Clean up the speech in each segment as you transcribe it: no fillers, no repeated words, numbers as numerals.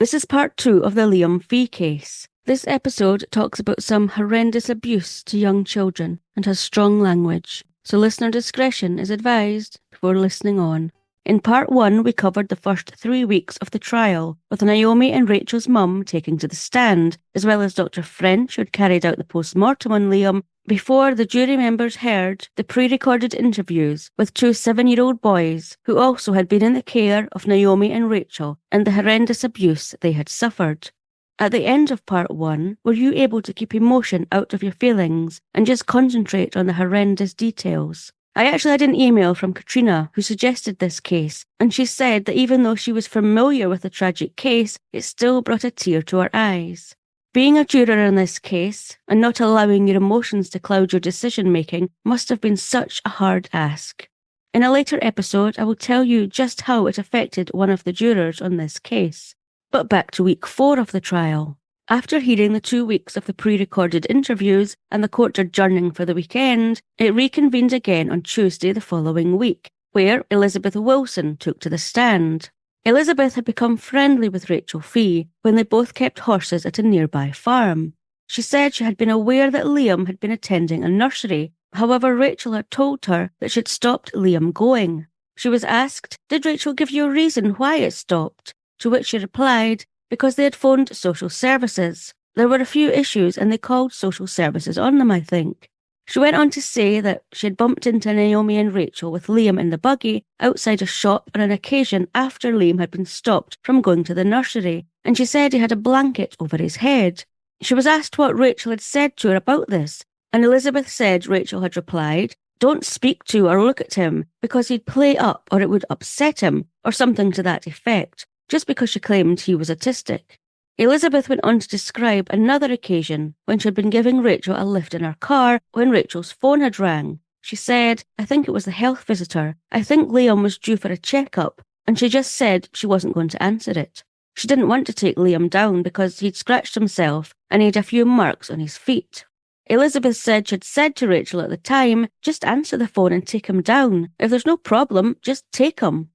This is part 2 of the Liam Fee case. This episode talks about some horrendous abuse to young children and has strong language, so listener discretion is advised before listening on. In part 1, we covered the first 3 weeks of the trial, with Naomi and Rachel's mum taking to the stand, as well as Dr. French, who had carried out the post-mortem on Liam, before the jury members heard the pre-recorded interviews with 2 7-year-old boys who also had been in the care of Naomi and Rachel and the horrendous abuse they had suffered. At the end of part 1, were you able to keep emotion out of your feelings and just concentrate on the horrendous details? I actually had an email from Katrina who suggested this case, and she said that even though she was familiar with the tragic case, it still brought a tear to her eyes. Being a juror in this case, and not allowing your emotions to cloud your decision-making, must have been such a hard ask. In a later episode, I will tell you just how it affected one of the jurors on this case. But back to week 4 of the trial. After hearing the 2 weeks of the pre-recorded interviews and the court adjourning for the weekend, it reconvened again on Tuesday the following week, where Elizabeth Wilson took to the stand. Elizabeth had become friendly with Rachel Fee when they both kept horses at a nearby farm. She said she had been aware that Liam had been attending a nursery. However, Rachel had told her that she had stopped Liam going. She was asked, "Did Rachel give you a reason why it stopped?" To which she replied, "Because they had phoned social services. There were a few issues and they called social services on them, I think." She went on to say that she had bumped into Naomi and Rachel with Liam in the buggy outside a shop on an occasion after Liam had been stopped from going to the nursery, and she said he had a blanket over his head. She was asked what Rachel had said to her about this, and Elizabeth said Rachel had replied, "Don't speak to or look at him because he'd play up or it would upset him," or something to that effect, just because she claimed he was autistic. Elizabeth went on to describe another occasion when she had been giving Rachel a lift in her car when Rachel's phone had rang. She said, "I think it was the health visitor. I think Liam was due for a checkup," and she just said she wasn't going to answer it. She didn't want to take Liam down because he'd scratched himself and he had a few marks on his feet. Elizabeth said she'd said to Rachel at the time, "Just answer the phone and take him down. If there's no problem, just take him."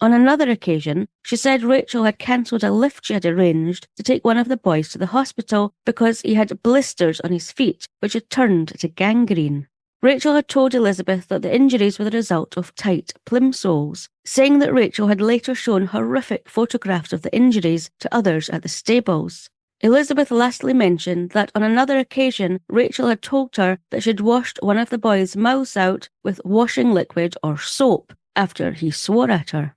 On another occasion, she said Rachel had cancelled a lift she had arranged to take one of the boys to the hospital because he had blisters on his feet, which had turned to gangrene. Rachel had told Elizabeth that the injuries were the result of tight plimsolls, saying that Rachel had later shown horrific photographs of the injuries to others at the stables. Elizabeth lastly mentioned that on another occasion, Rachel had told her that she'd washed one of the boys' mouths out with washing liquid or soap after he swore at her.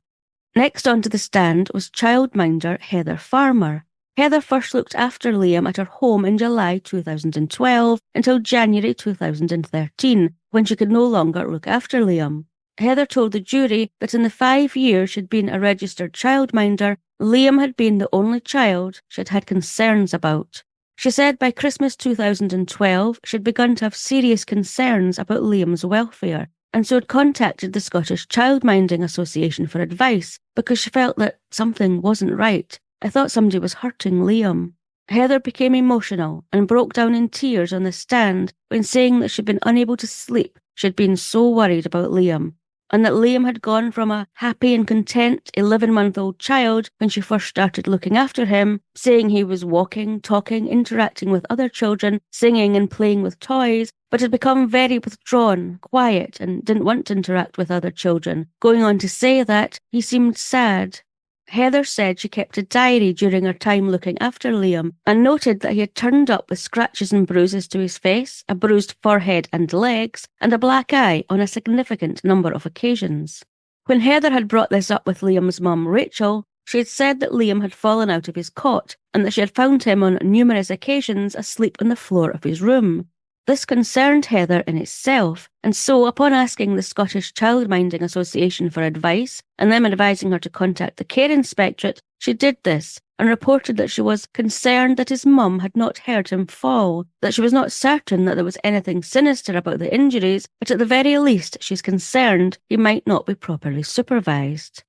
Next onto the stand was childminder Heather Farmer. Heather first looked after Liam at her home in July 2012 until January 2013, when she could no longer look after Liam. Heather told the jury that in the 5 years she'd been a registered childminder, Liam had been the only child she'd had concerns about. She said by Christmas 2012 she'd begun to have serious concerns about Liam's welfare, and so had contacted the Scottish Childminding Association for advice because she felt that something wasn't right. "I thought somebody was hurting Liam." Heather became emotional and broke down in tears on the stand when saying that she'd been unable to sleep. She'd been so worried about Liam, and that Liam had gone from a happy and content 11-month-old child when she first started looking after him, saying he was walking, talking, interacting with other children, singing and playing with toys, but had become very withdrawn, quiet, and didn't want to interact with other children, going on to say that he seemed sad. Heather said she kept a diary during her time looking after Liam and noted that he had turned up with scratches and bruises to his face, a bruised forehead and legs, and a black eye on a significant number of occasions. When Heather had brought this up with Liam's mum, Rachel, she had said that Liam had fallen out of his cot and that she had found him on numerous occasions asleep on the floor of his room. This concerned Heather in itself, and so upon asking the Scottish Childminding Association for advice, and them advising her to contact the Care Inspectorate, she did this, and reported that she was concerned that his mum had not heard him fall, that she was not certain that there was anything sinister about the injuries, but at the very least she's concerned he might not be properly supervised.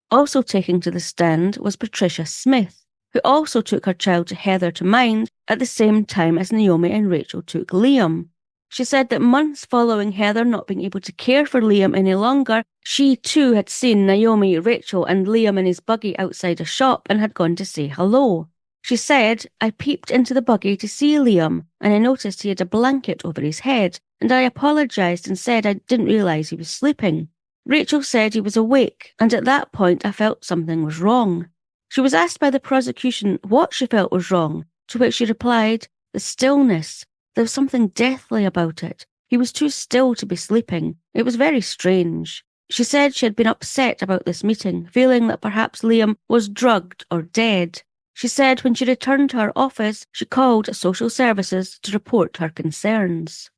Also taking to the stand was Patricia Smith, who also took her child to Heather to mind at the same time as Naomi and Rachel took Liam. She said that months following Heather not being able to care for Liam any longer, she too had seen Naomi, Rachel and Liam in his buggy outside a shop and had gone to say hello. She said, "I peeped into the buggy to see Liam and I noticed he had a blanket over his head and I apologised and said I didn't realise he was sleeping. Rachel said he was awake and at that point I felt something was wrong." She was asked by the prosecution what she felt was wrong, to which she replied, "The stillness. There was something deathly about it. He was too still to be sleeping. It was very strange." She said she had been upset about this meeting, feeling that perhaps Liam was drugged or dead. She said when she returned to her office, she called social services to report her concerns.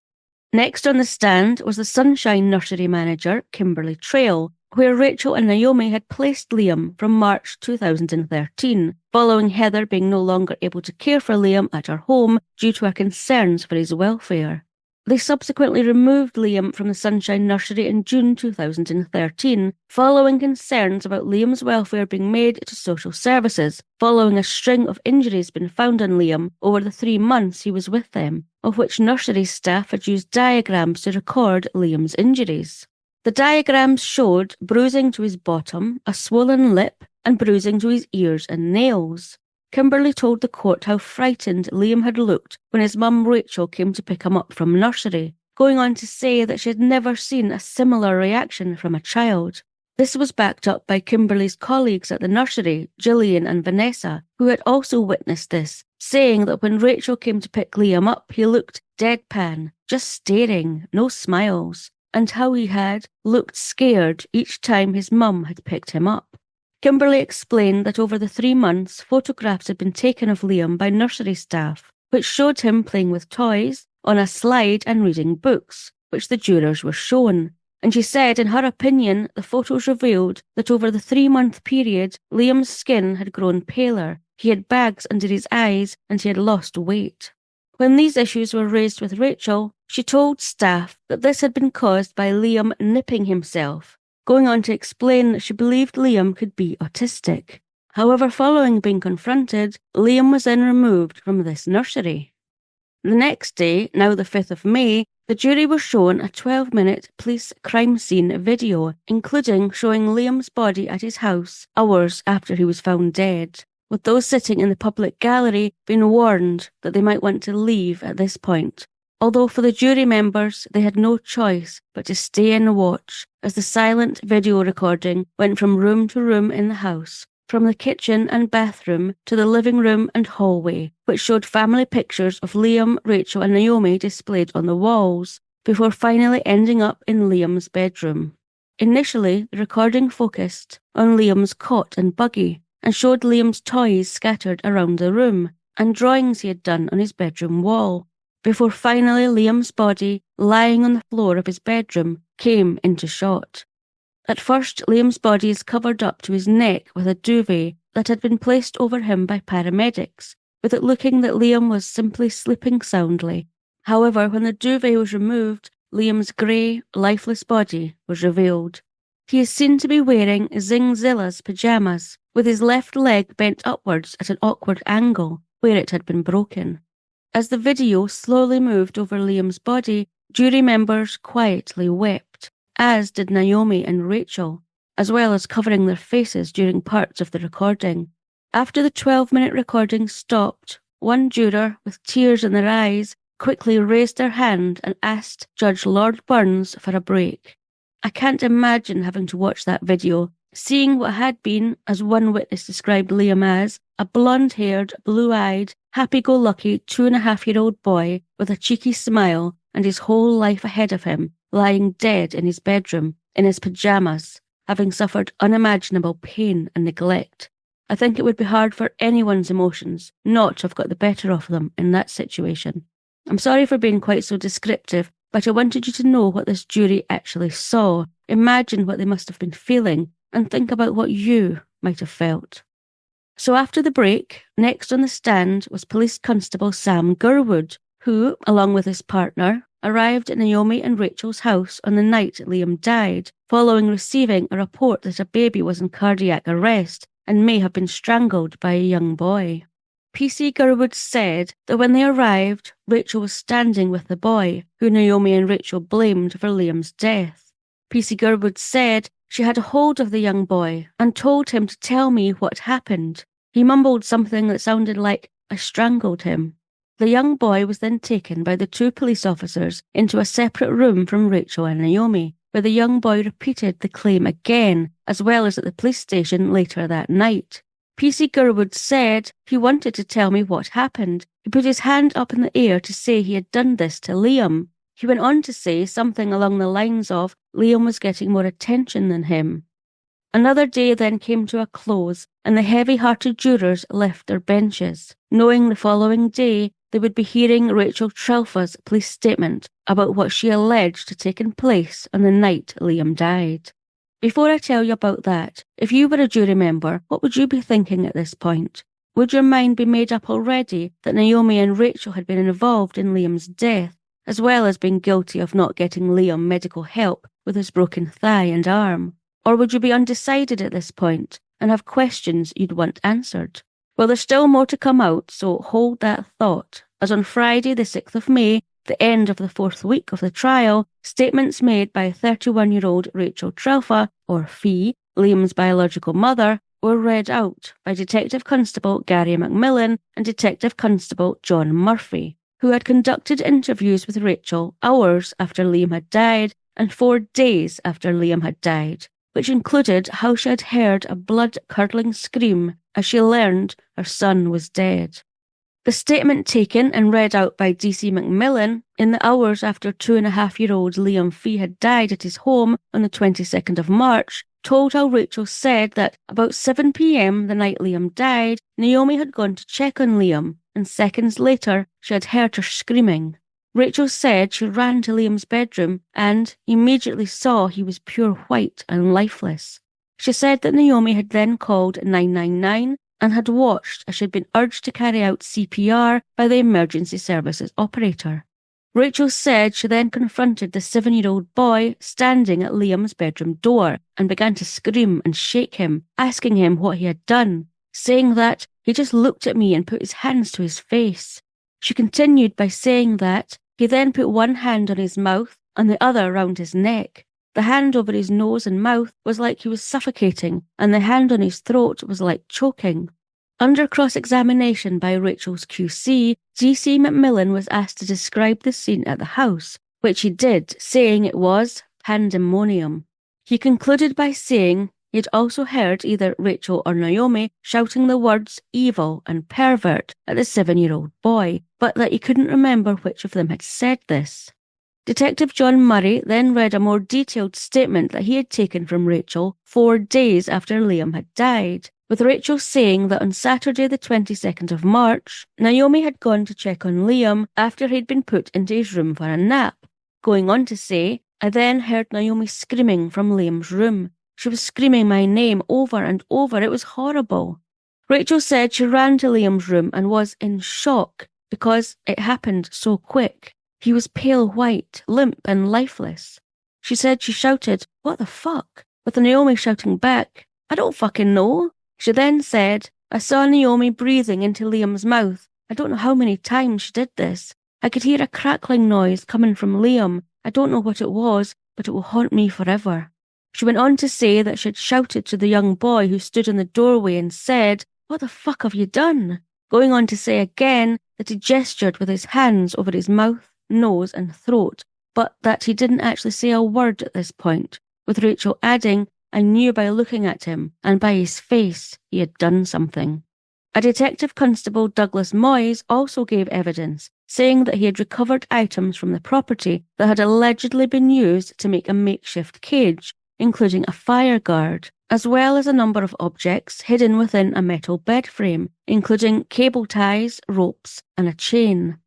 Next on the stand was the Sunshine Nursery manager, Kimberly Trail, where Rachel and Naomi had placed Liam from March 2013, following Heather being no longer able to care for Liam at her home due to her concerns for his welfare. They subsequently removed Liam from the Sunshine Nursery in June 2013, following concerns about Liam's welfare being made to social services, following a string of injuries being found on Liam over the 3 months he was with them, of which nursery staff had used diagrams to record Liam's injuries. The diagrams showed bruising to his bottom, a swollen lip, and bruising to his ears and nails. Kimberly told the court how frightened Liam had looked when his mum Rachel came to pick him up from nursery, going on to say that she had never seen a similar reaction from a child. This was backed up by Kimberly's colleagues at the nursery, Gillian and Vanessa, who had also witnessed this, saying that when Rachel came to pick Liam up, he looked deadpan, just staring, no smiles, and how he had looked scared each time his mum had picked him up. Kimberly explained that over the 3 months, photographs had been taken of Liam by nursery staff, which showed him playing with toys, on a slide and reading books, which the jurors were shown. And she said, in her opinion, the photos revealed that over the 3-month period, Liam's skin had grown paler, he had bags under his eyes, and he had lost weight. When these issues were raised with Rachel, she told staff that this had been caused by Liam nipping himself, going on to explain that she believed Liam could be autistic. However, following being confronted, Liam was then removed from this nursery. The next day, now the 5th of May, the jury was shown a 12-minute police crime scene video, including showing Liam's body at his house hours after he was found dead, with those sitting in the public gallery being warned that they might want to leave at this point. Although for the jury members, they had no choice but to stay and watch as the silent video recording went from room to room in the house, from the kitchen and bathroom to the living room and hallway, which showed family pictures of Liam, Rachel and Naomi displayed on the walls, before finally ending up in Liam's bedroom. Initially, the recording focused on Liam's cot and buggy, and showed Liam's toys scattered around the room, and drawings he had done on his bedroom wall, before finally Liam's body, lying on the floor of his bedroom, came into shot. At first, Liam's body is covered up to his neck with a duvet that had been placed over him by paramedics, with it looking that Liam was simply sleeping soundly. However, when the duvet was removed, Liam's grey, lifeless body was revealed. He is seen to be wearing Zingzilla's pyjamas, with his left leg bent upwards at an awkward angle, where it had been broken. As the video slowly moved over Liam's body, jury members quietly wept, as did Naomi and Rachel, as well as covering their faces during parts of the recording. After the 12-minute recording stopped, one juror, with tears in their eyes, quickly raised their hand and asked Judge Lord Burns for a break. I can't imagine having to watch that video, seeing what had been, as one witness described Liam as, a blonde-haired, blue-eyed, happy-go-lucky 2.5-year-old boy with a cheeky smile and his whole life ahead of him, lying dead in his bedroom, in his pyjamas, having suffered unimaginable pain and neglect. I think it would be hard for anyone's emotions not to have got the better of them in that situation. I'm sorry for being quite so descriptive, but I wanted you to know what this jury actually saw, imagine what they must have been feeling, and think about what you might have felt. So after the break, next on the stand was Police Constable Sam Gurwood, who, along with his partner, arrived at Naomi and Rachel's house on the night Liam died, following receiving a report that a baby was in cardiac arrest and may have been strangled by a young boy. PC Gurwood said that when they arrived, Rachel was standing with the boy, who Naomi and Rachel blamed for Liam's death. PC Gurwood said she had a hold of the young boy and told him to tell me what happened. He mumbled something that sounded like, "I strangled him." The young boy was then taken by the two police officers into a separate room from Rachel and Naomi, where the young boy repeated the claim again, as well as at the police station later that night. PC Gurwood said he wanted to tell me what happened. He put his hand up in the air to say he had done this to Liam. He went on to say something along the lines of Liam was getting more attention than him. Another day then came to a close, and the heavy-hearted jurors left their benches, knowing the following day they would be hearing Rachel Trelfa's police statement about what she alleged had taken place on the night Liam died. Before I tell you about that, if you were a jury member, what would you be thinking at this point? Would your mind be made up already that Naomi and Rachel had been involved in Liam's death, as well as being guilty of not getting Liam medical help with his broken thigh and arm? Or would you be undecided at this point and have questions you'd want answered? Well, there's still more to come out, so hold that thought, as on Friday the 6th of May, the end of the 4th week of the trial, statements made by 31-year-old Rachel Trelfa, or Fee, Liam's biological mother, were read out by Detective Constable Gary McMillan and Detective Constable John Murphy, who had conducted interviews with Rachel hours after Liam had died and 4 days after Liam had died, which included how she had heard a blood-curdling scream as she learned her son was dead. The statement taken and read out by DC McMillan in the hours after 2.5-year-old Liam Fee had died at his home on the 22nd of March told how Rachel said that about 7 p.m. the night Liam died, Naomi had gone to check on Liam, and seconds later she had heard her screaming. Rachel said she ran to Liam's bedroom and immediately saw he was pure white and lifeless. She said that Naomi had then called 999 and had watched as she had been urged to carry out CPR by the emergency services operator. Rachel said she then confronted the 7-year-old boy standing at Liam's bedroom door and began to scream and shake him, asking him what he had done, saying that he just looked at me and put his hands to his face. She continued by saying that he then put one hand on his mouth and the other round his neck. The hand over his nose and mouth was like he was suffocating, and the hand on his throat was like choking. Under cross-examination by Rachel's QC, GC McMillan was asked to describe the scene at the house, which he did, saying it was pandemonium. He concluded by saying he had also heard either Rachel or Naomi shouting the words evil and pervert at the 7-year-old boy, but that he couldn't remember which of them had said this. Detective John Murray then read a more detailed statement that he had taken from Rachel 4 days after Liam had died, with Rachel saying that on Saturday the 22nd of March, Naomi had gone to check on Liam after he'd been put into his room for a nap, going on to say, "I then heard Naomi screaming from Liam's room. She was screaming my name over and over. It was horrible." Rachel said she ran to Liam's room and was in shock because it happened so quick. He was pale white, limp and lifeless. She said she shouted, "What the fuck?" with Naomi shouting back, "I don't fucking know." She then said, "I saw Naomi breathing into Liam's mouth. I don't know how many times she did this. I could hear a crackling noise coming from Liam. I don't know what it was, but it will haunt me forever." She went on to say that she had shouted to the young boy who stood in the doorway and said, "What the fuck have you done?" Going on to say again that he gestured with his hands over his mouth, nose and throat, but that he didn't actually say a word at this point, with Rachel adding, "I knew by looking at him and by his face he had done something." A Detective Constable Douglas Moyes also gave evidence, saying that he had recovered items from the property that had allegedly been used to make a makeshift cage, including a fire guard, as well as a number of objects hidden within a metal bed frame, including cable ties, ropes and a chain.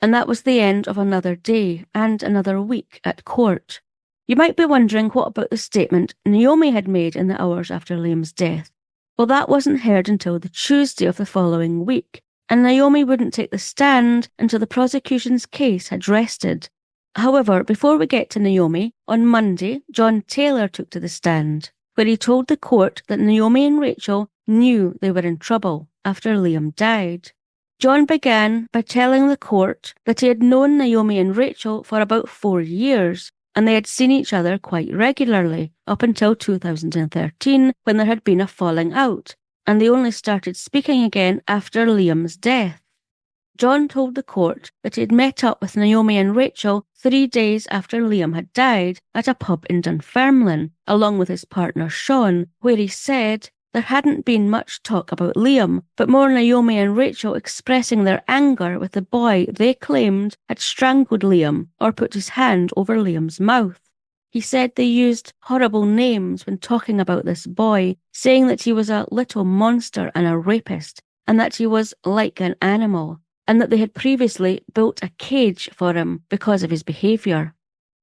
And that was the end of another day and another week at court. You might be wondering what about the statement Naomi had made in the hours after Liam's death. Well, that wasn't heard until the Tuesday of the following week, and Naomi wouldn't take the stand until the prosecution's case had rested. However, before we get to Naomi, on Monday, John Taylor took to the stand, where he told the court that Naomi and Rachel knew they were in trouble after Liam died. John began by telling the court that he had known Naomi and Rachel for about 4 years, and they had seen each other quite regularly up until 2013 when there had been a falling out, and they only started speaking again after Liam's death. John told the court that he had met up with Naomi and Rachel 3 days after Liam had died at a pub in Dunfermline, along with his partner Sean, where he said there hadn't been much talk about Liam, but more Naomi and Rachel expressing their anger with the boy they claimed had strangled Liam or put his hand over Liam's mouth. He said they used horrible names when talking about this boy, saying that he was a little monster and a rapist, and that he was like an animal, and that they had previously built a cage for him because of his behaviour.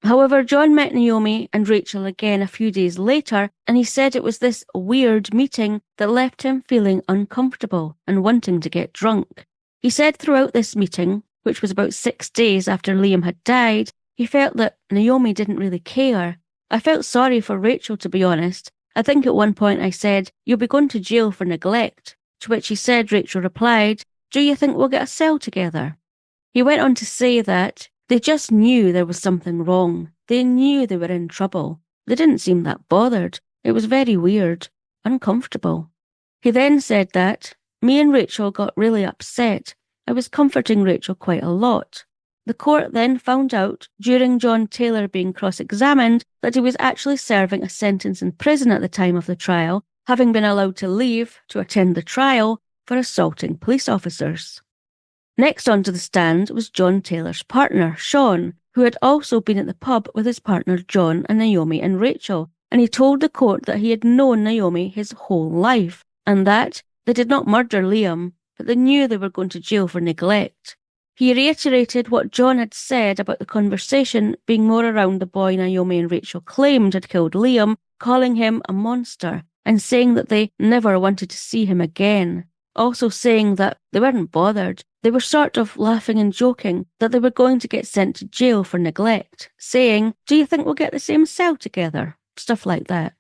However, John met Naomi and Rachel again a few days later, and he said it was this weird meeting that left him feeling uncomfortable and wanting to get drunk. He said throughout this meeting, which was about 6 days after Liam had died, he felt that Naomi didn't really care. I felt sorry for Rachel, to be honest. I think at one point I said, "You'll be going to jail for neglect," to which he said Rachel replied, "Do you think we'll get a cell together?" He went on to say that they just knew there was something wrong. They knew they were in trouble. They didn't seem that bothered. It was very weird, uncomfortable. He then said that me and Rachel got really upset. I was comforting Rachel quite a lot. The court then found out, during John Taylor being cross-examined, that he was actually serving a sentence in prison at the time of the trial, having been allowed to leave to attend the trial for assaulting police officers. Next onto the stand was John Taylor's partner, Sean, who had also been at the pub with his partner John and Naomi and Rachel, and he told the court that he had known Naomi his whole life, and that they did not murder Liam, but they knew they were going to jail for neglect. He reiterated what John had said about the conversation being more around the boy Naomi and Rachel claimed had killed Liam, calling him a monster, and saying that they never wanted to see him again. Also saying that they weren't bothered. They were sort of laughing and joking that they were going to get sent to jail for neglect, saying, "Do you think we'll get the same cell together?" Stuff like that.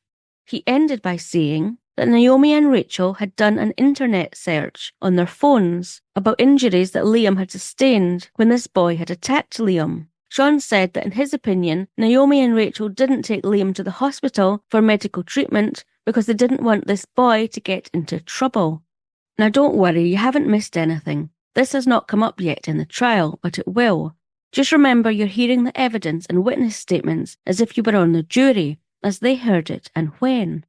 He ended by saying that Naomi and Rachel had done an internet search on their phones about injuries that Liam had sustained when this boy had attacked Liam. Sean said that in his opinion, Naomi and Rachel didn't take Liam to the hospital for medical treatment because they didn't want this boy to get into trouble. Now don't worry, you haven't missed anything. This has not come up yet in the trial, but it will. Just remember you're hearing the evidence and witness statements as if you were on the jury, as they heard it and when.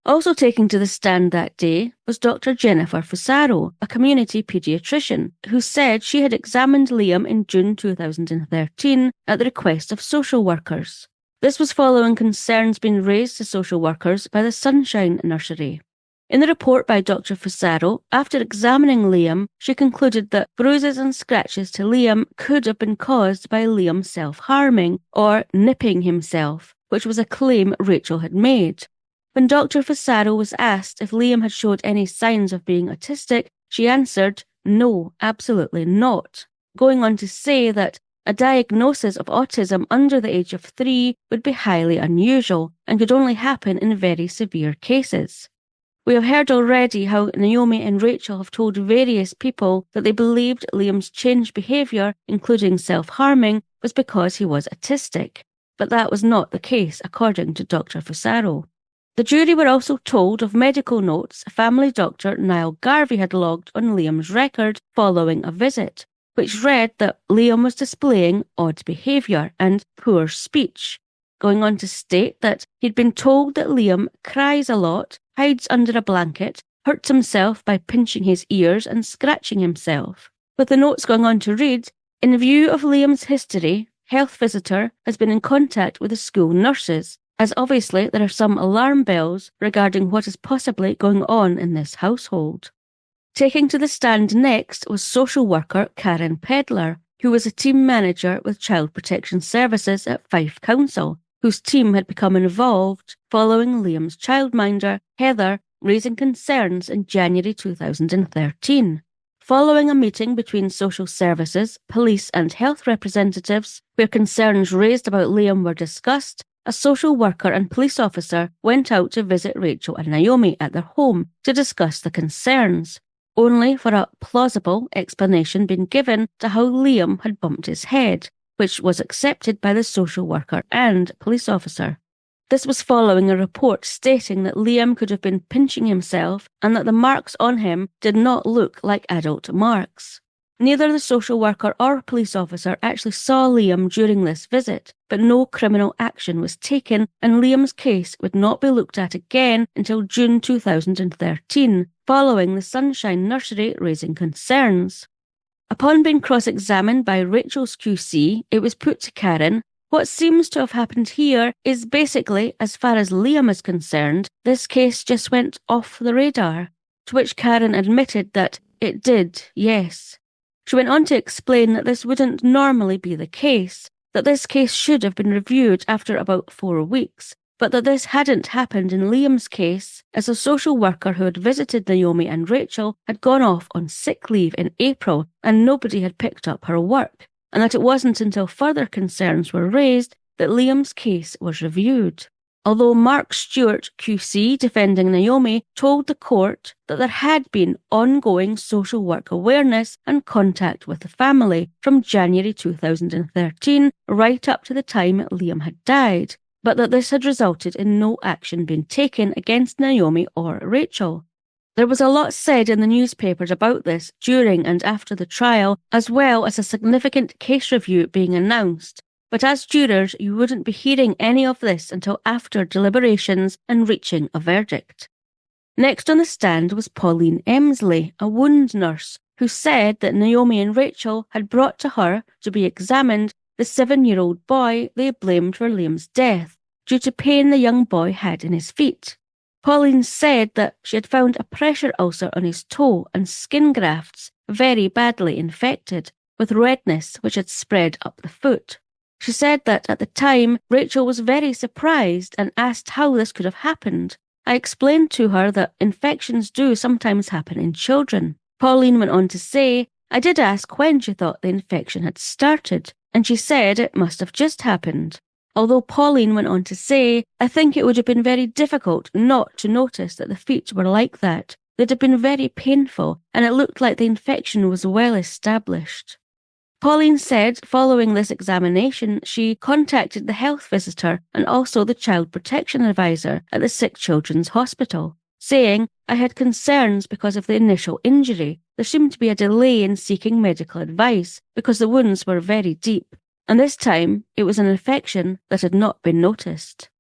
Also taking to the stand that day was Dr. Jennifer Fusaro, a community paediatrician, who said she had examined Liam in June 2013 at the request of social workers. This was following concerns being raised to social workers by the Sunshine Nursery. In the report by Dr. Fusaro, after examining Liam, she concluded that bruises and scratches to Liam could have been caused by Liam self-harming or nipping himself, which was a claim Rachel had made. When Dr. Fusaro was asked if Liam had showed any signs of being autistic, she answered, "No, absolutely not," going on to say that a diagnosis of autism under the age of 3 would be highly unusual and could only happen in very severe cases. We have heard already how Naomi and Rachel have told various people that they believed Liam's changed behaviour, including self-harming, was because he was autistic, but that was not the case according to Dr. Fusaro. The jury were also told of medical notes family doctor Niall Garvey had logged on Liam's record following a visit, which read that Liam was displaying odd behaviour and poor speech, going on to state that he'd been told that Liam cries a lot, hides under a blanket, hurts himself by pinching his ears and scratching himself. With the notes going on to read, "In view of Liam's history, health visitor has been in contact with the school nurses, as obviously there are some alarm bells regarding what is possibly going on in this household." Taking to the stand next was social worker Karen Pedler, who was a team manager with Child Protection Services at Fife Council, whose team had become involved following Liam's childminder, Heather, raising concerns in January 2013. Following a meeting between social services, police and health representatives, where concerns raised about Liam were discussed, a social worker and police officer went out to visit Rachel and Naomi at their home to discuss the concerns. only for a plausible explanation being given to how Liam had bumped his head, which was accepted by the social worker and police officer. This was following a report stating that Liam could have been pinching himself and that the marks on him did not look like adult marks. Neither the social worker or police officer actually saw Liam during this visit, but no criminal action was taken, and Liam's case would not be looked at again until June 2013, following the Sunshine Nursery raising concerns. Upon being cross-examined by Rachel's QC, it was put to Karen, "What seems to have happened here is basically, as far as Liam is concerned, this case just went off the radar." To which Karen admitted that it did, yes. She went on to explain that this wouldn't normally be the case, that this case should have been reviewed after about 4 weeks, but that this hadn't happened in Liam's case, as a social worker who had visited Naomi and Rachel had gone off on sick leave in April and nobody had picked up her work, and that it wasn't until further concerns were raised that Liam's case was reviewed. Although Mark Stewart, QC, defending Naomi, told the court that there had been ongoing social work awareness and contact with the family from January 2013 right up to the time Liam had died, but that this had resulted in no action being taken against Naomi or Rachel. There was a lot said in the newspapers about this during and after the trial, as well as a significant case review being announced. But as jurors, you wouldn't be hearing any of this until after deliberations and reaching a verdict. Next on the stand was Pauline Emsley, a wound nurse, who said that Naomi and Rachel had brought to her to be examined the 7-year-old boy they blamed for Liam's death, due to pain the young boy had in his feet. Pauline said that she had found a pressure ulcer on his toe and skin grafts very badly infected, with redness which had spread up the foot. She said that at the time, Rachel was very surprised and asked how this could have happened. I explained to her that infections do sometimes happen in children. Pauline went on to say, I did ask when she thought the infection had started, and she said it must have just happened. Although Pauline went on to say, I think it would have been very difficult not to notice that the feet were like that. They'd have been very painful, and it looked like the infection was well established. Pauline said following this examination, she contacted the health visitor and also the child protection advisor at the Sick Children's Hospital, saying, I had concerns because of the initial injury. There seemed to be a delay in seeking medical advice because the wounds were very deep, and this time it was an infection that had not been noticed.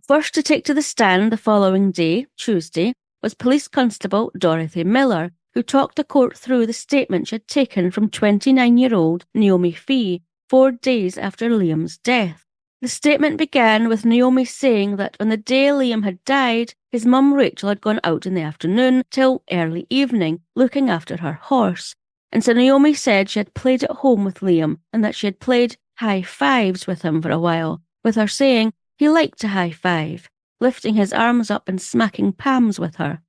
First to take to the stand the following day, Tuesday, was Police Constable Dorothy Miller, who talked the court through the statement she had taken from 29-year-old Naomi Fee 4 days after Liam's death. The statement began with Naomi saying that on the day Liam had died, his mum Rachel had gone out in the afternoon till early evening looking after her horse, and so Naomi said she had played at home with Liam and that she had played high fives with him for a while, with her saying he liked to high five, lifting his arms up and smacking palms with her.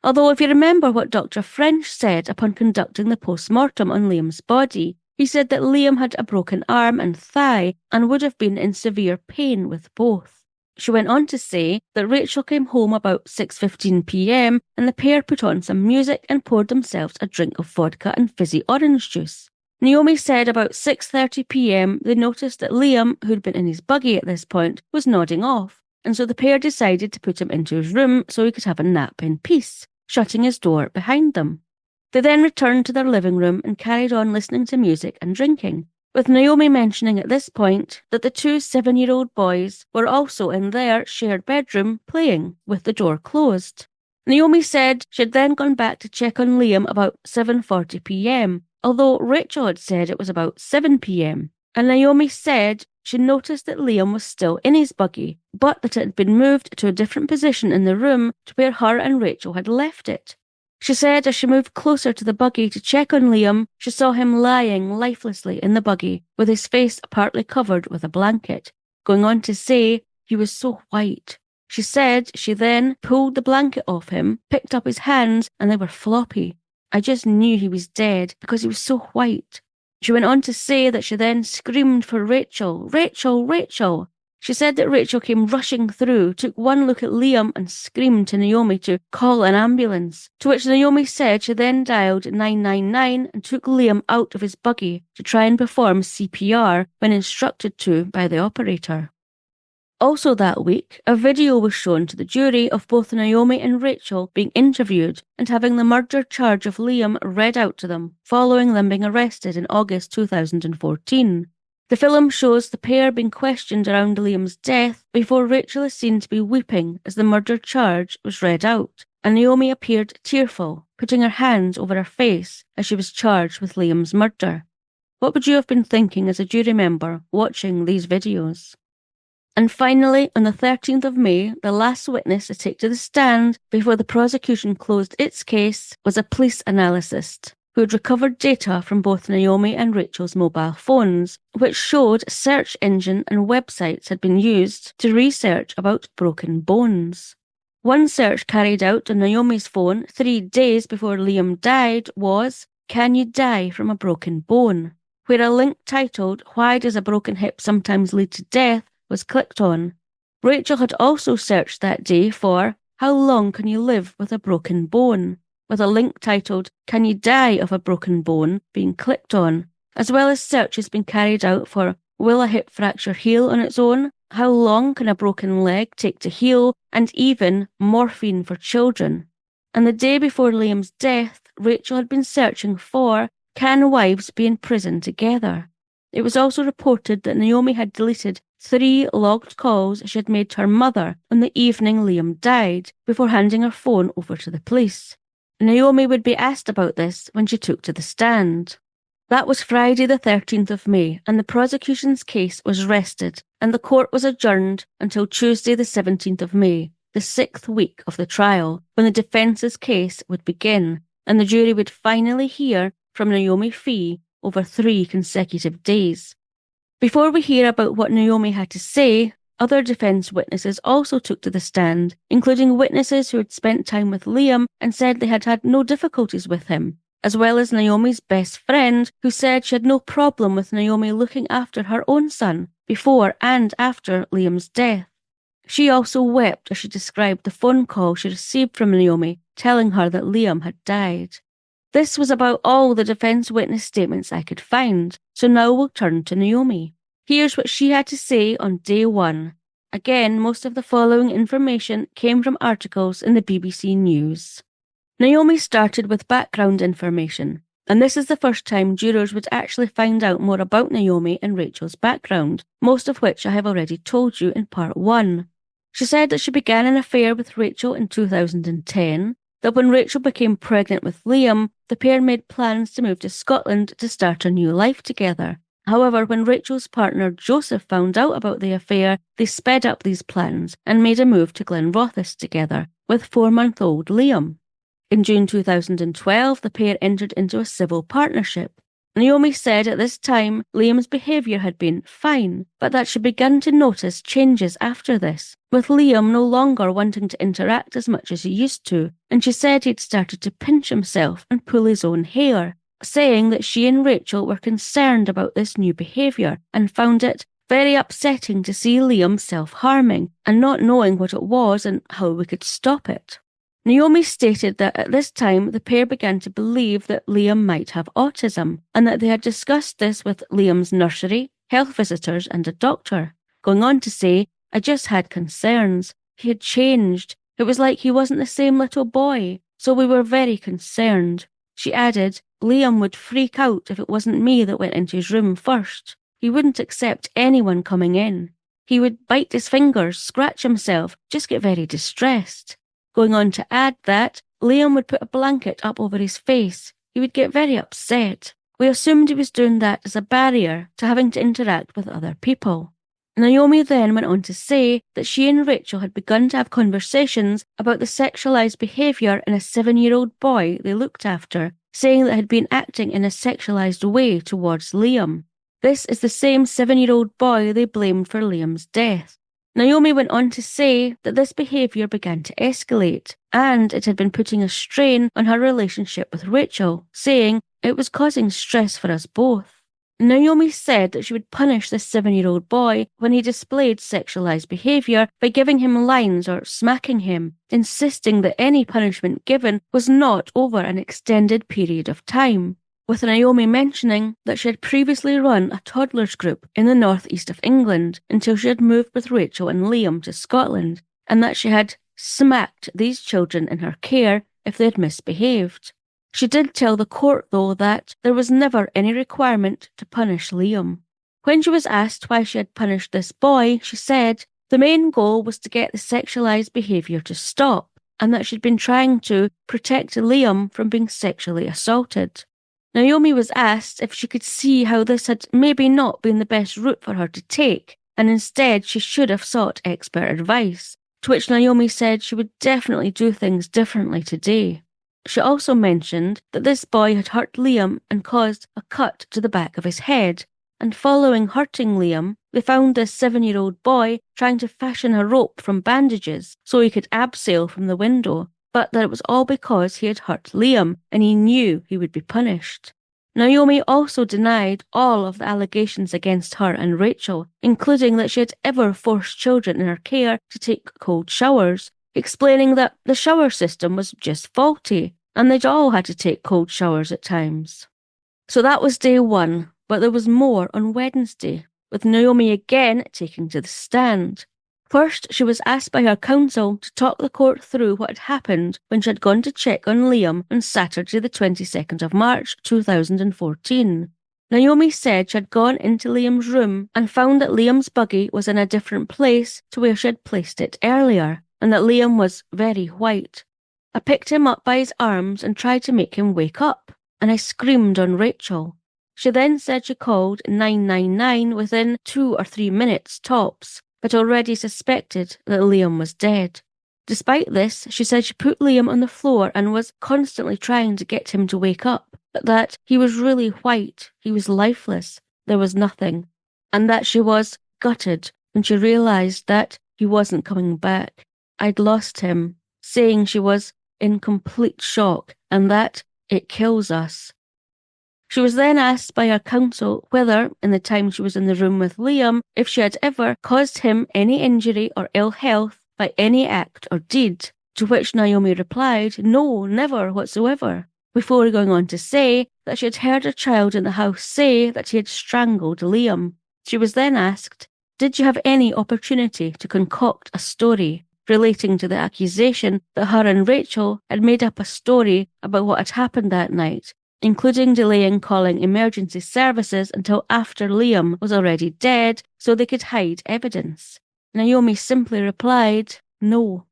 Although if you remember what Dr. French said upon conducting the post-mortem on Liam's body, he said that Liam had a broken arm and thigh and would have been in severe pain with both. She went on to say that Rachel came home about 6:15 p.m. and the pair put on some music and poured themselves a drink of vodka and fizzy orange juice. Naomi said about 6:30 p.m. they noticed that Liam, who'd been in his buggy at this point, was nodding off, and so the pair decided to put him into his room so he could have a nap in peace, shutting his door behind them. They then returned to their living room and carried on listening to music and drinking, with Naomi mentioning at this point that the 2 7-year-old boys were also in their shared bedroom playing, with the door closed. Naomi said she had then gone back to check on Liam about 7:40 p.m, although Rachel had said it was about 7 p.m, and Naomi said she noticed that Liam was still in his buggy, but that it had been moved to a different position in the room to where her and Rachel had left it. She said as she moved closer to the buggy to check on Liam, she saw him lying lifelessly in the buggy with his face partly covered with a blanket, going on to say he was so white. She said she then pulled the blanket off him, picked up his hands, and they were floppy. I just knew he was dead because he was so white. She went on to say that she then screamed for Rachel, Rachel, Rachel. She said that Rachel came rushing through, took one look at Liam and screamed to Naomi to call an ambulance, to which Naomi said she then dialed 999 and took Liam out of his buggy to try and perform CPR when instructed to by the operator. Also that week, a video was shown to the jury of both Naomi and Rachel being interviewed and having the murder charge of Liam read out to them, following them being arrested in August 2014. The film shows the pair being questioned around Liam's death before Rachel is seen to be weeping as the murder charge was read out, and Naomi appeared tearful, putting her hands over her face as she was charged with Liam's murder. What would you have been thinking as a jury member watching these videos? And finally, on the 13th of May, the last witness to take to the stand before the prosecution closed its case was a police analyst who had recovered data from both Naomi and Rachel's mobile phones, which showed search engine and websites had been used to research about broken bones. One search carried out on Naomi's phone 3 days before Liam died was, "Can you die from a broken bone?" where a link titled, "Why does a broken hip sometimes lead to death?" was clicked on. Rachel had also searched that day for, "How long can you live with a broken bone?" with a link titled, "Can you die of a broken bone?" being clicked on, as well as searches being carried out for, "Will a hip fracture heal on its own?" "How long can a broken leg take to heal?" and even "Morphine for children." And the day before Liam's death, Rachel had been searching for, "Can wives be in prison together?" It was also reported that Naomi had deleted 3 logged calls she had made to her mother on the evening Liam died before handing her phone over to the police. Naomi would be asked about this when she took to the stand. That was Friday the 13th of May, and the prosecution's case was rested, and the court was adjourned until Tuesday the 17th of May, the 6th week of the trial, when the defence's case would begin, and the jury would finally hear from Naomi Fee over 3 consecutive days. Before we hear about what Naomi had to say, other defence witnesses also took to the stand, including witnesses who had spent time with Liam and said they had had no difficulties with him, as well as Naomi's best friend who said she had no problem with Naomi looking after her own son before and after Liam's death. She also wept as she described the phone call she received from Naomi telling her that Liam had died. This was about all the defence witness statements I could find, so now we'll turn to Naomi. Here's what she had to say on day 1. Again, most of the following information came from articles in the BBC News. Naomi started with background information, and this is the first time jurors would actually find out more about Naomi and Rachel's background, most of which I have already told you in part 1. She said that she began an affair with Rachel in 2010, that when Rachel became pregnant with Liam, the pair made plans to move to Scotland to start a new life together. However, when Rachel's partner Joseph found out about the affair, they sped up these plans and made a move to Glenrothes together, with 4-month-old Liam. In June 2012, the pair entered into a civil partnership. Naomi said at this time Liam's behaviour had been fine, but that she began to notice changes after this, with Liam no longer wanting to interact as much as he used to, and she said he'd started to pinch himself and pull his own hair, saying that she and Rachel were concerned about this new behaviour and found it very upsetting to see Liam self-harming and not knowing what it was and how we could stop it. Naomi stated that at this time the pair began to believe that Liam might have autism and that they had discussed this with Liam's nursery, health visitors and a doctor, going on to say, "I just had concerns. He had changed. It was like he wasn't the same little boy, so we were very concerned." She added, "Liam would freak out if it wasn't me that went into his room first. He wouldn't accept anyone coming in. He would bite his fingers, scratch himself, just get very distressed." Going on to add that Liam would put a blanket up over his face. He would get very upset. We assumed he was doing that as a barrier to having to interact with other people. Naomi then went on to say that she and Rachel had begun to have conversations about the sexualised behaviour in a 7-year-old boy they looked after, saying that had been acting in a sexualised way towards Liam. This is the same 7-year-old boy they blamed for Liam's death. Naomi went on to say that this behaviour began to escalate, and it had been putting a strain on her relationship with Rachel, saying it was causing stress for us both. Naomi said that she would punish this 7-year-old boy when he displayed sexualized behaviour by giving him lines or smacking him, insisting that any punishment given was not over an extended period of time, with Naomi mentioning that she had previously run a toddlers group in the northeast of England until she had moved with Rachel and Liam to Scotland, and that she had smacked these children in her care if they had misbehaved. She did tell the court, though, that there was never any requirement to punish Liam. When she was asked why she had punished this boy, she said the main goal was to get the sexualized behaviour to stop, and that she'd been trying to protect Liam from being sexually assaulted. Naomi was asked if she could see how this had maybe not been the best route for her to take, and instead she should have sought expert advice, to which Naomi said she would definitely do things differently today. She also mentioned that this boy had hurt Liam and caused a cut to the back of his head, and following hurting Liam, they found this 7-year-old boy trying to fashion a rope from bandages so he could abseil from the window, but that it was all because he had hurt Liam and he knew he would be punished. Naomi also denied all of the allegations against her and Rachel, including that she had ever forced children in her care to take cold showers, explaining that the shower system was just faulty and they'd all had to take cold showers at times. So that was day one, but there was more on Wednesday, with Naomi again taking to the stand. First, she was asked by her counsel to talk the court through what had happened when she had gone to check on Liam on Saturday the 22nd of March 2014. Naomi said she had gone into Liam's room and found that Liam's buggy was in a different place to where she had placed it earlier, and that Liam was very white. I picked him up by his arms and tried to make him wake up, and I screamed on Rachel. She then said she called 999 within 2 or 3 minutes tops, but already suspected that Liam was dead. Despite this, she said she put Liam on the floor and was constantly trying to get him to wake up, but that he was really white, he was lifeless, there was nothing, and that she was gutted when she realised that he wasn't coming back. I'd lost him, saying she was in complete shock and that it kills us. She was then asked by her counsel whether, in the time she was in the room with Liam, if she had ever caused him any injury or ill health by any act or deed, to which Naomi replied, no, never whatsoever, before going on to say that she had heard a child in the house say that he had strangled Liam. She was then asked, did you have any opportunity to concoct a story relating to the accusation that her and Rachel had made up a story about what had happened that night, including delaying calling emergency services until after Liam was already dead so they could hide evidence? Naomi simply replied, no.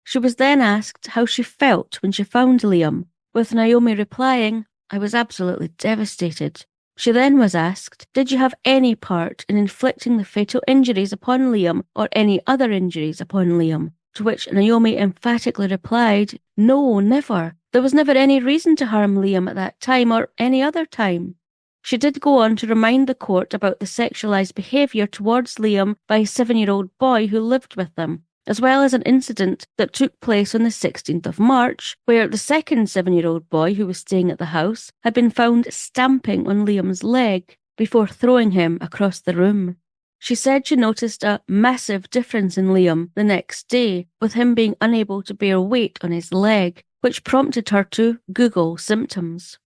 She was then asked how she felt when she found Liam, with Naomi replying, I was absolutely devastated. She then was asked, did you have any part in inflicting the fatal injuries upon Liam or any other injuries upon Liam? To which Naomi emphatically replied, no, never. There was never any reason to harm Liam at that time or any other time. She did go on to remind the court about the sexualised behaviour towards Liam by a 7-year-old boy who lived with them, as well as an incident that took place on the 16th of March, where the second 7-year-old boy who was staying at the house had been found stamping on Liam's leg before throwing him across the room. She said she noticed a massive difference in Liam the next day, with him being unable to bear weight on his leg, which prompted her to Google symptoms.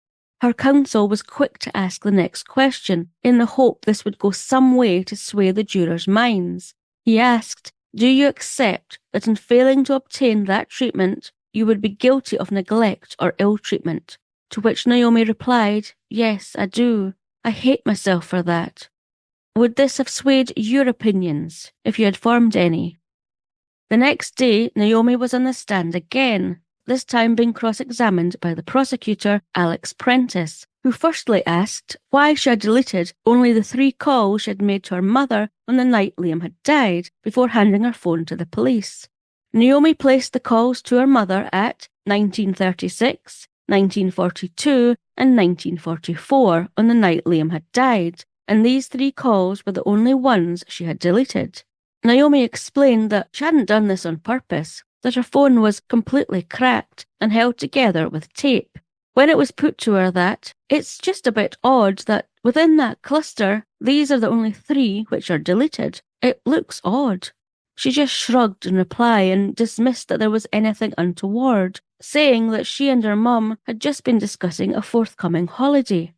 Her counsel was quick to ask the next question, in the hope this would go some way to sway the jurors' minds. He asked, do you accept that in failing to obtain that treatment, you would be guilty of neglect or ill treatment? To which Naomi replied, yes, I do. I hate myself for that. Would this have swayed your opinions, if you had formed any? The next day, Naomi was on the stand again, this time being cross-examined by the prosecutor, Alex Prentice, who firstly asked why she had deleted only the 3 calls she had made to her mother on the night Liam had died, before handing her phone to the police. Naomi placed the calls to her mother at 1936, 1942, and 1944 on the night Liam had died, and these 3 calls were the only ones she had deleted. Naomi explained that she hadn't done this on purpose, that her phone was completely cracked and held together with tape. When it was put to her that it's just a bit odd that Within that cluster, these are the only 3 which are deleted. It looks odd. She just shrugged in reply and dismissed that there was anything untoward, saying that she and her mum had just been discussing a forthcoming holiday.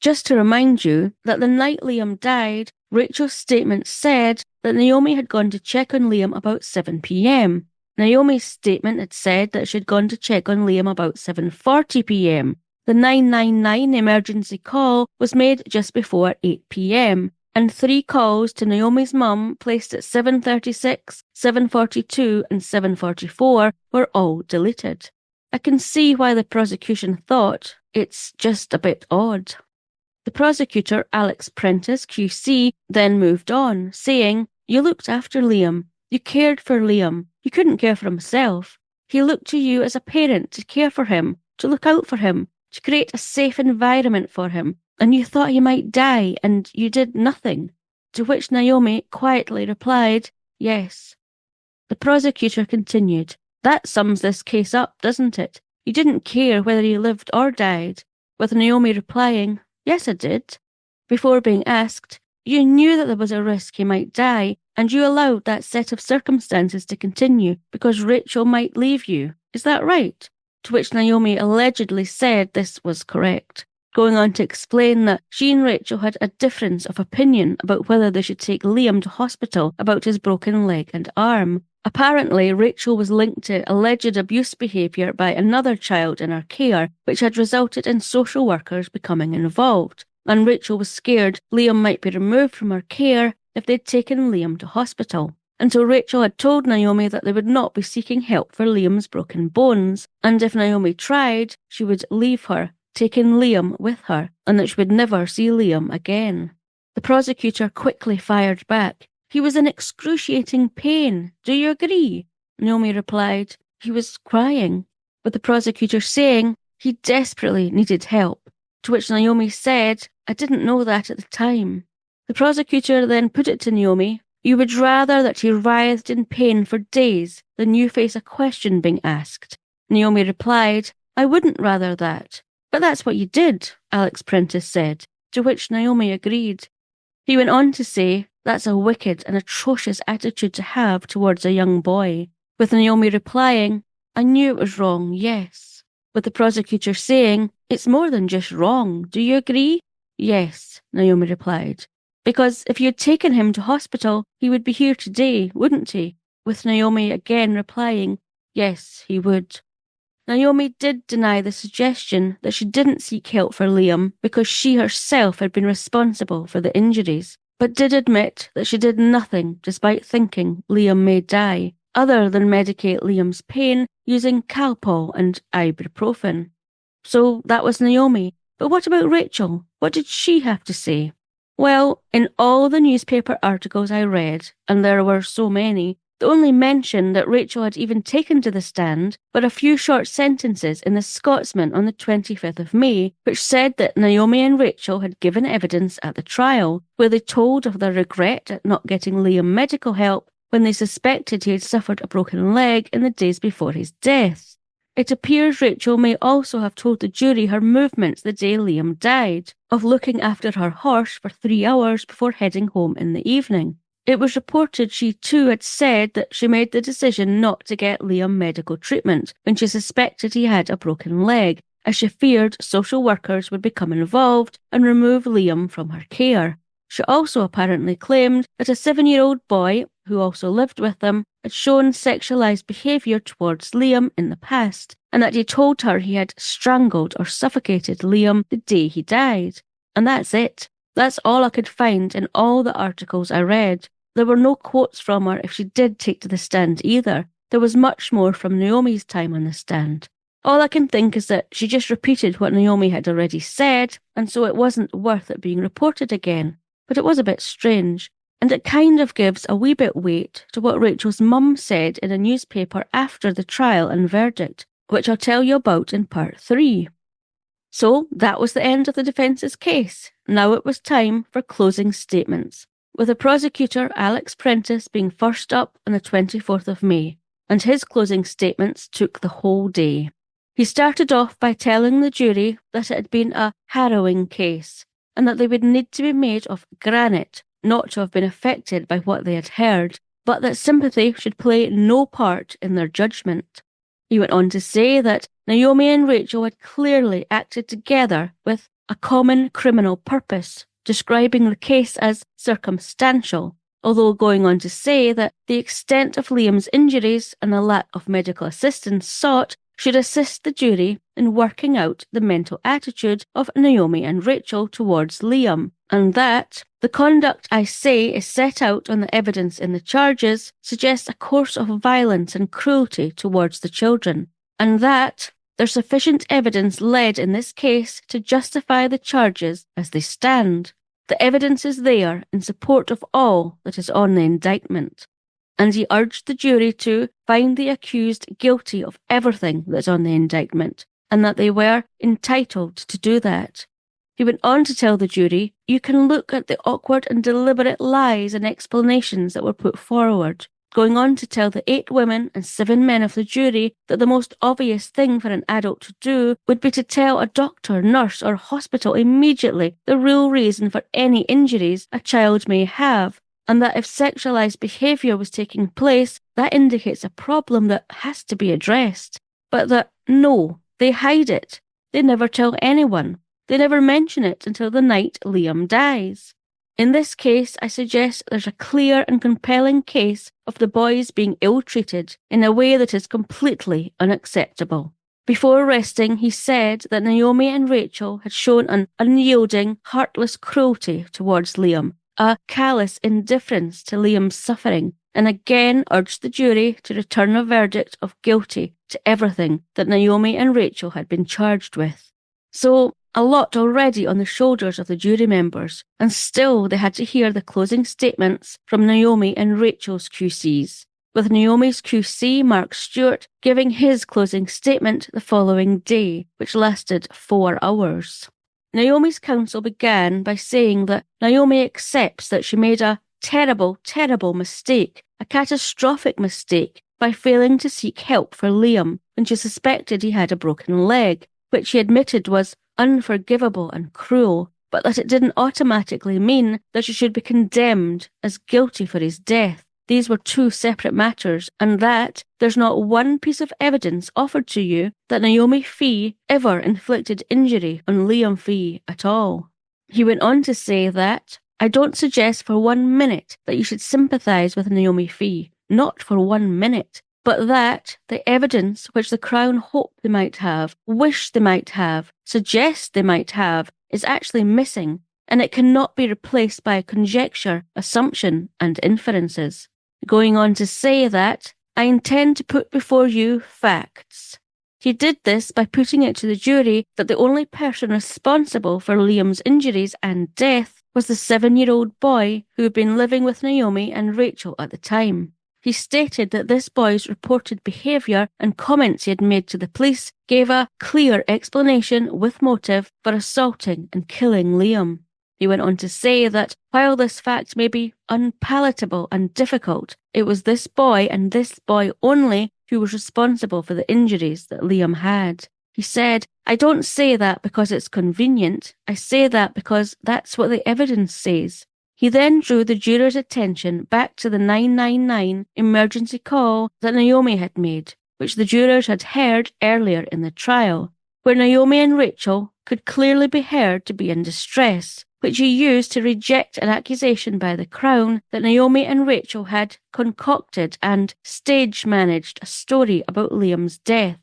Just to remind you that the night Liam died, Rachel's statement said that Naomi had gone to check on Liam about 7 p.m. Naomi's statement had said that she'd gone to check on Liam about 7:40 p.m. The 999 emergency call was made just before 8 p.m, and 3 calls to Naomi's mum placed at 7:36, 7:42 and 7:44 were all deleted. I can see why the prosecution thought it's just a bit odd. The prosecutor, Alex Prentice, QC, then moved on, saying, "You looked after Liam. You cared for Liam. He couldn't care for himself. He looked to you as a parent to care for him, to look out for him, to create a safe environment for him, and you thought he might die, and you did nothing." To which Naomi quietly replied, "Yes." The prosecutor continued, "That sums this case up, doesn't it? You didn't care whether he lived or died," with Naomi replying, "Yes, I did." Before being asked, "You knew that there was a risk he might die, and you allowed that set of circumstances to continue because Rachel might leave you. Is that right?" To which Naomi allegedly said this was correct, going on to explain that she and Rachel had a difference of opinion about whether they should take Liam to hospital about his broken leg and arm. Apparently, Rachel was linked to alleged abuse behaviour by another child in her care, which had resulted in social workers becoming involved, and Rachel was scared Liam might be removed from her care if they'd taken Liam to hospital. And so Rachel had told Naomi that they would not be seeking help for Liam's broken bones, and if Naomi tried, she would leave her, taking Liam with her, and that she would never see Liam again. The prosecutor quickly fired back, "He was in excruciating pain. Do you agree?" Naomi replied, "He was crying," with the prosecutor saying he desperately needed help, to which Naomi said, "I didn't know that at the time." The prosecutor then put it to Naomi, "You would rather that he writhed in pain for days than you face a question being asked?" Naomi replied, "I wouldn't rather that." "But that's what you did," Alex Prentice said, to which Naomi agreed. He went on to say, "That's a wicked and atrocious attitude to have towards a young boy," with Naomi replying, "I knew it was wrong, yes," with the prosecutor saying, "It's more than just wrong. Do you agree?" "Yes," Naomi replied, "because if you had taken him to hospital, he would be here today, wouldn't he?" With Naomi again replying, "Yes, he would." Naomi did deny the suggestion that she didn't seek help for Liam because she herself had been responsible for the injuries, but did admit that she did nothing despite thinking Liam may die, other than medicate Liam's pain using Calpol and ibuprofen. So that was Naomi. But what about Rachel? What did she have to say? Well, in all the newspaper articles I read, and there were so many, the only mention that Rachel had even taken to the stand were a few short sentences in the Scotsman on the 25th of May, which said that Naomi and Rachel had given evidence at the trial, where they told of their regret at not getting Liam medical help when they suspected he had suffered a broken leg in the days before his death. It appears Rachel may also have told the jury her movements the day Liam died, of looking after her horse for 3 hours before heading home in the evening. It was reported she too had said that she made the decision not to get Liam medical treatment when she suspected he had a broken leg, as she feared social workers would become involved and remove Liam from her care. She also apparently claimed that a 7-year-old boy, who also lived with them, had shown sexualised behaviour towards Liam in the past, and that he told her he had strangled or suffocated Liam the day he died. And that's it. That's all I could find in all the articles I read. There were no quotes from her if she did take to the stand either. There was much more from Naomi's time on the stand. All I can think is that she just repeated what Naomi had already said, and so it wasn't worth it being reported again. But it was a bit strange, and it kind of gives a wee bit weight to what Rachel's mum said in a newspaper after the trial and verdict, which I'll tell you about in part 3. So that was the end of the defence's case. Now it was time for closing statements, with the prosecutor Alex Prentice being first up on the 24th of May, and his closing statements took the whole day. He started off by telling the jury that it had been a harrowing case, and that they would need to be made of granite, not to have been affected by what they had heard, but that sympathy should play no part in their judgment. He went on to say that Naomi and Rachel had clearly acted together with a common criminal purpose, describing the case as circumstantial, although going on to say that the extent of Liam's injuries and the lack of medical assistance sought should assist the jury in working out the mental attitude of Naomi and Rachel towards Liam, and that the conduct I say is set out on the evidence in the charges suggests a course of violence and cruelty towards the children, and that there's sufficient evidence led in this case to justify the charges as they stand. The evidence is there in support of all that is on the indictment. And he urged the jury to find the accused guilty of everything that's on the indictment, and that they were entitled to do that. He went on to tell the jury, you can look at the awkward and deliberate lies and explanations that were put forward, going on to tell the 8 women and 7 men of the jury that the most obvious thing for an adult to do would be to tell a doctor, nurse, or hospital immediately the real reason for any injuries a child may have, and that if sexualized behaviour was taking place, that indicates a problem that has to be addressed. But that, no, they hide it. They never tell anyone. They never mention it until the night Liam dies. In this case, I suggest there's a clear and compelling case of the boys being ill-treated in a way that is completely unacceptable. Before resting, he said that Naomi and Rachel had shown an unyielding, heartless cruelty towards Liam, a callous indifference to Liam's suffering, and again urged the jury to return a verdict of guilty to everything that Naomi and Rachel had been charged with. So, a lot already on the shoulders of the jury members, and still they had to hear the closing statements from Naomi and Rachel's QCs, with Naomi's QC, Mark Stewart, giving his closing statement the following day, which lasted 4 hours. Naomi's counsel began by saying that Naomi accepts that she made a terrible, terrible mistake, a catastrophic mistake, by failing to seek help for Liam when she suspected he had a broken leg, which she admitted was unforgivable and cruel, but that it didn't automatically mean that she should be condemned as guilty for his death. These were 2 separate matters, and that there's not one piece of evidence offered to you that Naomi Fee ever inflicted injury on Liam Fee at all. He went on to say that, I don't suggest for 1 minute that you should sympathise with Naomi Fee, not for 1 minute, but that the evidence which the Crown hope they might have, wish they might have, suggest they might have, is actually missing, and it cannot be replaced by conjecture, assumption, and inferences. Going on to say that, I intend to put before you facts. He did this by putting it to the jury that the only person responsible for Liam's injuries and death was the 7-year-old boy who had been living with Naomi and Rachel at the time. He stated that this boy's reported behaviour and comments he had made to the police gave a clear explanation with motive for assaulting and killing Liam. He went on to say that while this fact may be unpalatable and difficult, it was this boy and this boy only who was responsible for the injuries that Liam had. He said, I don't say that because it's convenient, I say that because that's what the evidence says. He then drew the jurors' attention back to the 999 emergency call that Naomi had made, which the jurors had heard earlier in the trial, where Naomi and Rachel could clearly be heard to be in distress, which he used to reject an accusation by the Crown that Naomi and Rachel had concocted and stage-managed a story about Liam's death.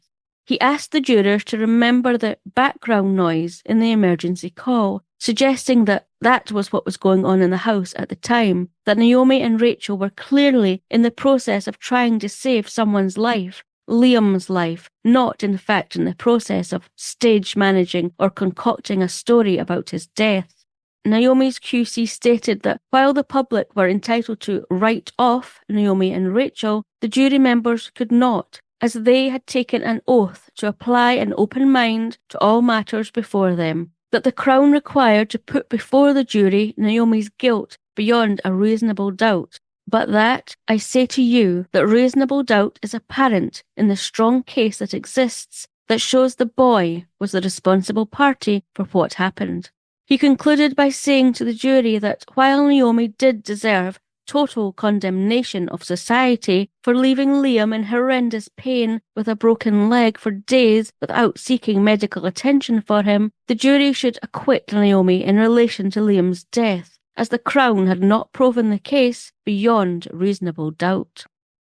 He asked the jurors to remember the background noise in the emergency call, suggesting that that was what was going on in the house at the time, that Naomi and Rachel were clearly in the process of trying to save someone's life, Liam's life, not in fact in the process of stage-managing or concocting a story about his death. Naomi's QC stated that while the public were entitled to write off Naomi and Rachel, the jury members could not, as they had taken an oath to apply an open mind to all matters before them, that the Crown required to put before the jury Naomi's guilt beyond a reasonable doubt, but that, I say to you, that reasonable doubt is apparent in the strong case that exists that shows the boy was the responsible party for what happened. He concluded by saying to the jury that while Naomi did deserve total condemnation of society for leaving Liam in horrendous pain with a broken leg for days without seeking medical attention for him, the jury should acquit Naomi in relation to Liam's death, as the Crown had not proven the case beyond reasonable doubt.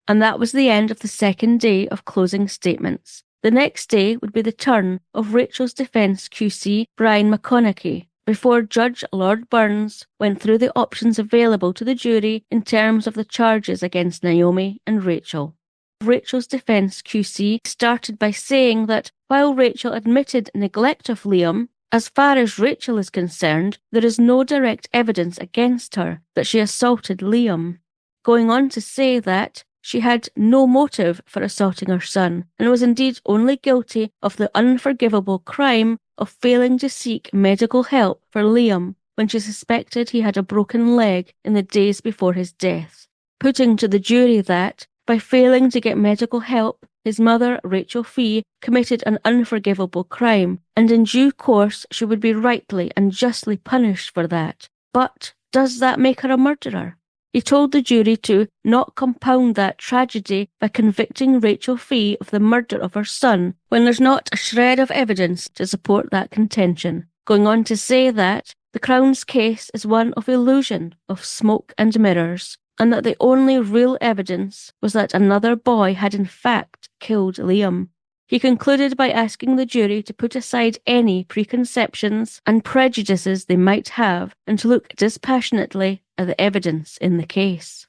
And that was the end of the second day of closing statements. The next day would be the turn of Rachel's defence QC, Brian McConaughey, before Judge Lord Burns went through the options available to the jury in terms of the charges against Naomi and Rachel. Rachel's defence QC started by saying that while Rachel admitted neglect of Liam, as far as Rachel is concerned, there is no direct evidence against her that she assaulted Liam, going on to say that she had no motive for assaulting her son and was indeed only guilty of the unforgivable crime of failing to seek medical help for Liam when she suspected he had a broken leg in the days before his death, putting to the jury that, by failing to get medical help, his mother, Rachel Fee, committed an unforgivable crime, and in due course she would be rightly and justly punished for that. But does that make her a murderer? He told the jury to not compound that tragedy by convicting Rachel Fee of the murder of her son when there's not a shred of evidence to support that contention, going on to say that the Crown's case is one of illusion, of smoke and mirrors, and that the only real evidence was that another boy had in fact killed Liam. He concluded by asking the jury to put aside any preconceptions and prejudices they might have and to look dispassionately at the evidence in the case.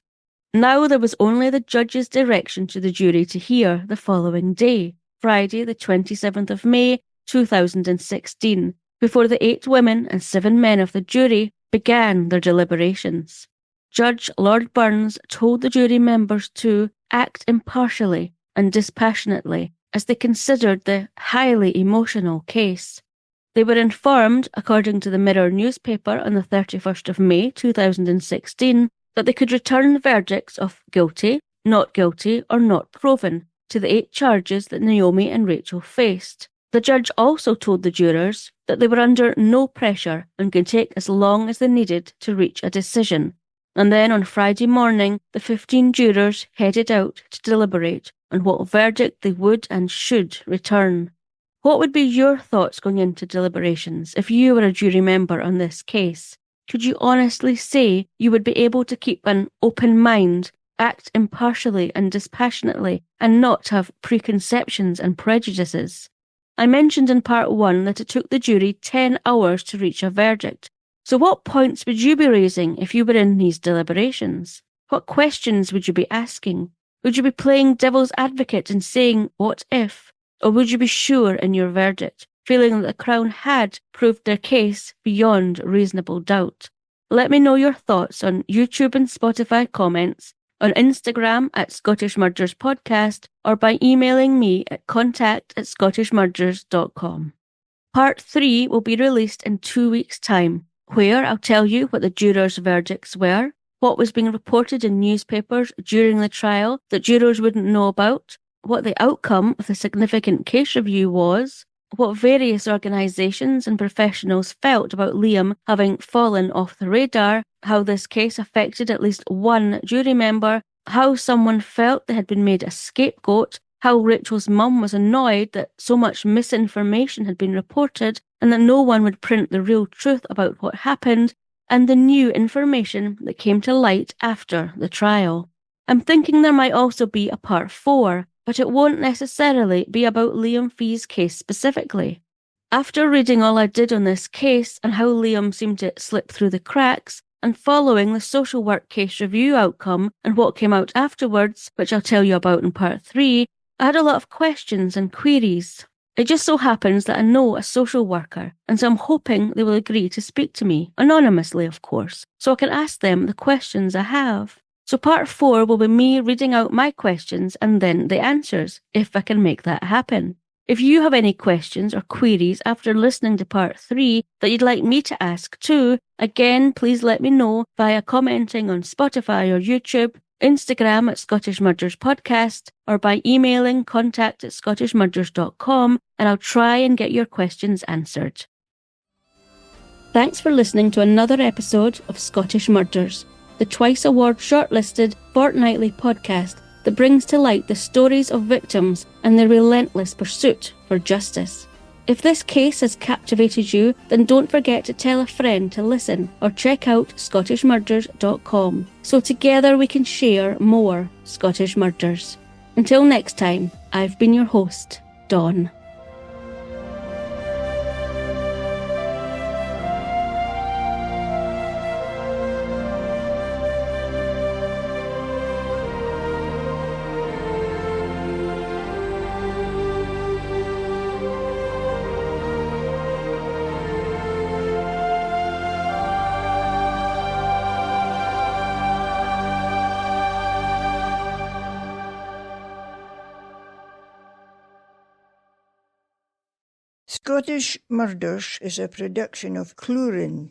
Now there was only the judge's direction to the jury to hear the following day, Friday the 27th of May 2016, before the 8 women and 7 men of the jury began their deliberations. Judge Lord Burns told the jury members to act impartially and dispassionately as they considered the highly emotional case. They were informed, according to the Mirror newspaper on the 31st of May 2016, that they could return verdicts of guilty, not guilty, or not proven to the 8 charges that Naomi and Rachel faced. The judge also told the jurors that they were under no pressure and could take as long as they needed to reach a decision. And then on Friday morning, the 15 jurors headed out to deliberate on what verdict they would and should return. What would be your thoughts going into deliberations if you were a jury member on this case? Could you honestly say you would be able to keep an open mind, act impartially and dispassionately, and not have preconceptions and prejudices? I mentioned in part 1 that it took the jury 10 hours to reach a verdict. So what points would you be raising if you were in these deliberations? What questions would you be asking? Would you be playing devil's advocate and saying, what if? Or would you be sure in your verdict, feeling that the Crown had proved their case beyond reasonable doubt? Let me know your thoughts on YouTube and Spotify comments, on Instagram at Scottish Murders Podcast, or by emailing me at contact@scottishmurders.com. Part 3 will be released in 2 weeks' time, where I'll tell you what the jurors' verdicts were, what was being reported in newspapers during the trial that jurors wouldn't know about, what the outcome of the significant case review was, what various organisations and professionals felt about Liam having fallen off the radar, how this case affected at least one jury member, how someone felt they had been made a scapegoat, how Rachel's mum was annoyed that so much misinformation had been reported and that no one would print the real truth about what happened, and the new information that came to light after the trial. I'm thinking there might also be a part 4, but it won't necessarily be about Liam Fee's case specifically. After reading all I did on this case and how Liam seemed to slip through the cracks, and following the social work case review outcome and what came out afterwards, which I'll tell you about in part 3, I had a lot of questions and queries. It just so happens that I know a social worker, and so I'm hoping they will agree to speak to me, anonymously of course, so I can ask them the questions I have. So part 4 will be me reading out my questions and then the answers, if I can make that happen. If you have any questions or queries after listening to part 3 that you'd like me to ask too, again please let me know via commenting on Spotify or YouTube, Instagram at Scottish Murders Podcast, or by emailing contact@scottishmurders.com, and I'll try and get your questions answered. Thanks for listening to another episode of Scottish Murders, the twice award shortlisted fortnightly podcast that brings to light the stories of victims and their relentless pursuit for justice. If this case has captivated you, then don't forget to tell a friend to listen or check out scottishmurders.com so together we can share more Scottish murders. Until next time, I've been your host, Dawn. Scottish Murders is a production of Courtroom.